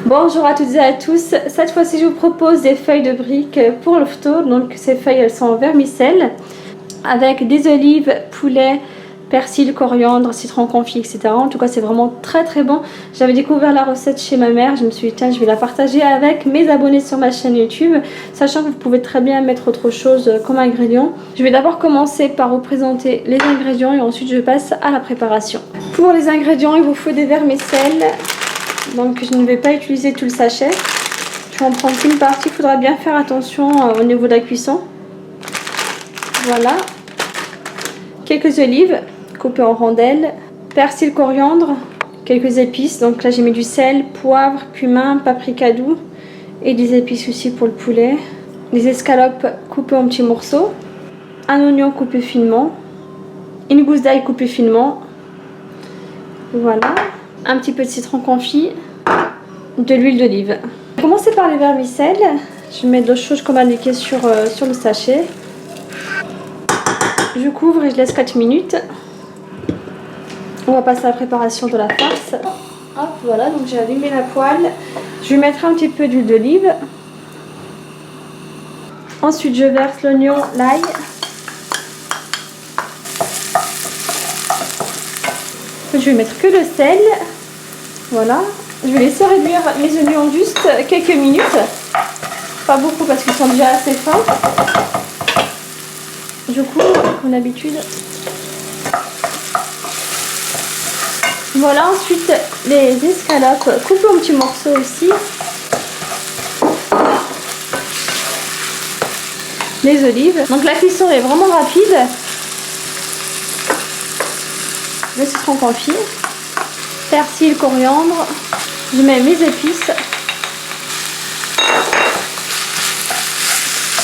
Bonjour à toutes et à tous, cette fois-ci je vous propose des feuilles de briques pour le photo. Donc ces feuilles elles sont en vermicelle avec des olives, poulet, persil, coriandre, citron confit, etc. En tout cas c'est vraiment très bon. J'avais découvert la recette chez ma mère, je me suis dit tiens je vais la partager avec mes abonnés sur ma chaîne YouTube, sachant que vous pouvez très bien mettre autre chose comme ingrédient. Je vais d'abord commencer par vous présenter les ingrédients et ensuite je passe à la préparation. Pour les ingrédients il vous faut des vermicelles. Donc je ne vais pas utiliser tout le sachet, je vais en prendre une partie. Il faudra bien faire attention au niveau de la cuisson. Voilà, quelques olives coupées en rondelles, persil, coriandre, quelques épices. Donc là j'ai mis du sel, poivre, cumin, paprika doux et des épices aussi pour le poulet. Des escalopes coupées en petits morceaux, un oignon coupé finement, une gousse d'ail coupée finement. Voilà. Un petit peu de citron confit, de l'huile d'olive. Je vais commencer par les vermicelles. Je vais mettre de l'eau chaude comme indiqué sur le sachet. Je couvre et je laisse 4 minutes. On va passer à la préparation de la farce. Hop, voilà, donc j'ai allumé la poêle. Je vais mettre un petit peu d'huile d'olive. Ensuite, je verse l'oignon, l'ail. Je vais mettre que le sel. Voilà, je vais laisser réduire mes oignons juste quelques minutes, pas beaucoup parce qu'ils sont déjà assez fins. Je couvre comme d'habitude. Voilà, ensuite les escalopes coupées en petits morceaux aussi. Les olives. Donc la cuisson est vraiment rapide. Le citron confit. Persil, coriandre, je mets mes épices.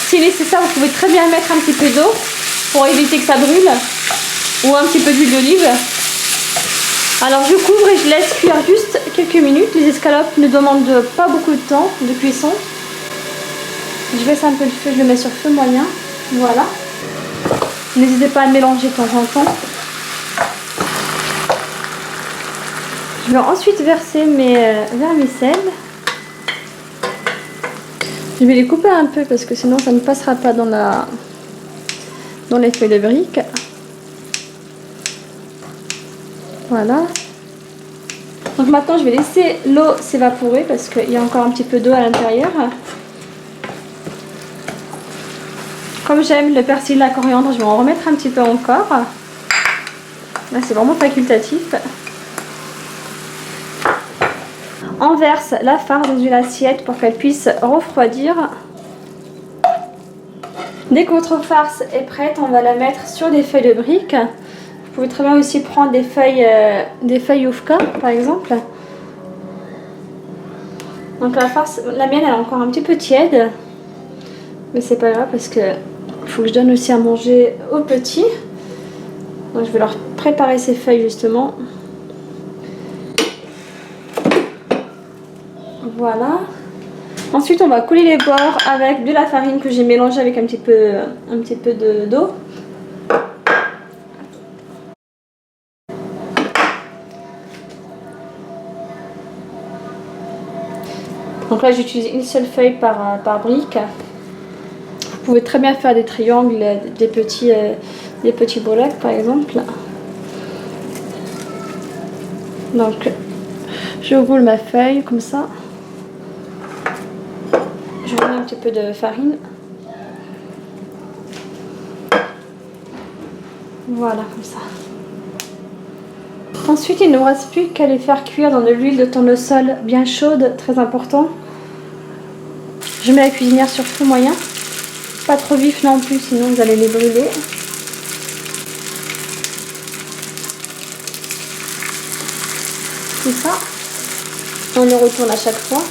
Si nécessaire, vous pouvez très bien mettre un petit peu d'eau pour éviter que ça brûle, ou un petit peu d'huile d'olive. Alors je couvre et je laisse cuire juste quelques minutes. Les escalopes ne demandent pas beaucoup de temps de cuisson. Je baisse un peu le feu, je le mets sur feu moyen. Voilà. N'hésitez pas à le mélanger de temps en temps. Je vais ensuite verser mes vermicelles. Je vais les couper un peu parce que sinon ça ne passera pas dans les feuilles de briques. Voilà. Donc maintenant je vais laisser l'eau s'évaporer parce qu'il y a encore un petit peu d'eau à l'intérieur. Comme j'aime le persil, la coriandre, je vais en remettre un petit peu encore. Là c'est vraiment facultatif. On verse la farce dans une assiette pour qu'elle puisse refroidir. Dès que votre farce est prête, on va la mettre sur des feuilles de briques. Vous pouvez très bien aussi prendre des feuilles Yufka par exemple. Donc la farce, la mienne elle est encore un petit peu tiède. Mais c'est pas grave parce que il faut que je donne aussi à manger aux petits. Donc je vais leur préparer ces feuilles justement. Voilà. Ensuite, on va couler les bords avec de la farine que j'ai mélangée avec un petit peu d'eau. Donc là, j'utilise une seule feuille par brique. Vous pouvez très bien faire des triangles, des petits bolets par exemple. Donc, je roule ma feuille comme ça. Je mets un petit peu de farine. Voilà, comme ça. Ensuite, il ne nous reste plus qu'à les faire cuire dans de l'huile de tournesol bien chaude, très important. Je mets la cuisinière sur feu moyen. Pas trop vif non plus, sinon vous allez les brûler. Comme ça. On les retourne à chaque fois.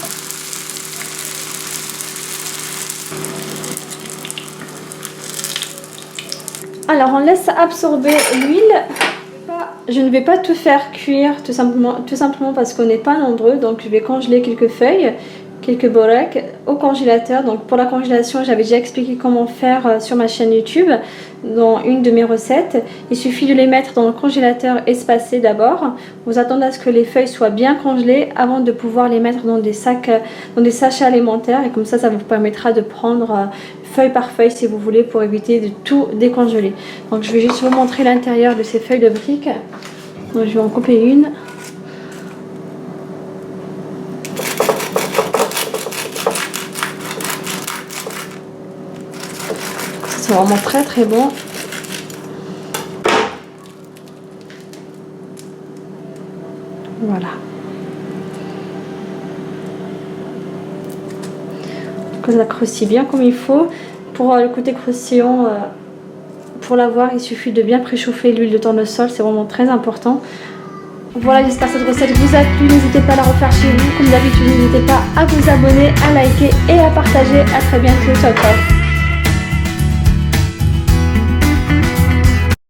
Alors on laisse absorber l'huile. Je ne vais pas tout faire cuire tout simplement parce qu'on n'est pas nombreux. Donc je vais congeler quelques feuilles, quelques boreks au congélateur. Donc pour la congélation, j'avais déjà expliqué comment faire sur ma chaîne YouTube dans une de mes recettes. Il suffit de les mettre dans le congélateur espacé d'abord. Vous attendez à ce que les feuilles soient bien congelées avant de pouvoir les mettre dans des sacs, dans des sachets alimentaires, et comme ça vous permettra de prendre feuille par feuille si vous voulez, pour éviter de tout décongeler. Donc je vais juste vous montrer l'intérieur de ces feuilles de briques. Donc je vais en couper une. C'est vraiment très très bon. Voilà. Que ça croustille bien comme il faut. Pour le côté croustillant, pour l'avoir, il suffit de bien préchauffer l'huile de tournesol. C'est vraiment très important. Voilà, j'espère que cette recette vous a plu. N'hésitez pas à la refaire chez vous. Comme d'habitude, n'hésitez pas à vous abonner, à liker et à partager. À très bientôt. Ciao, ciao.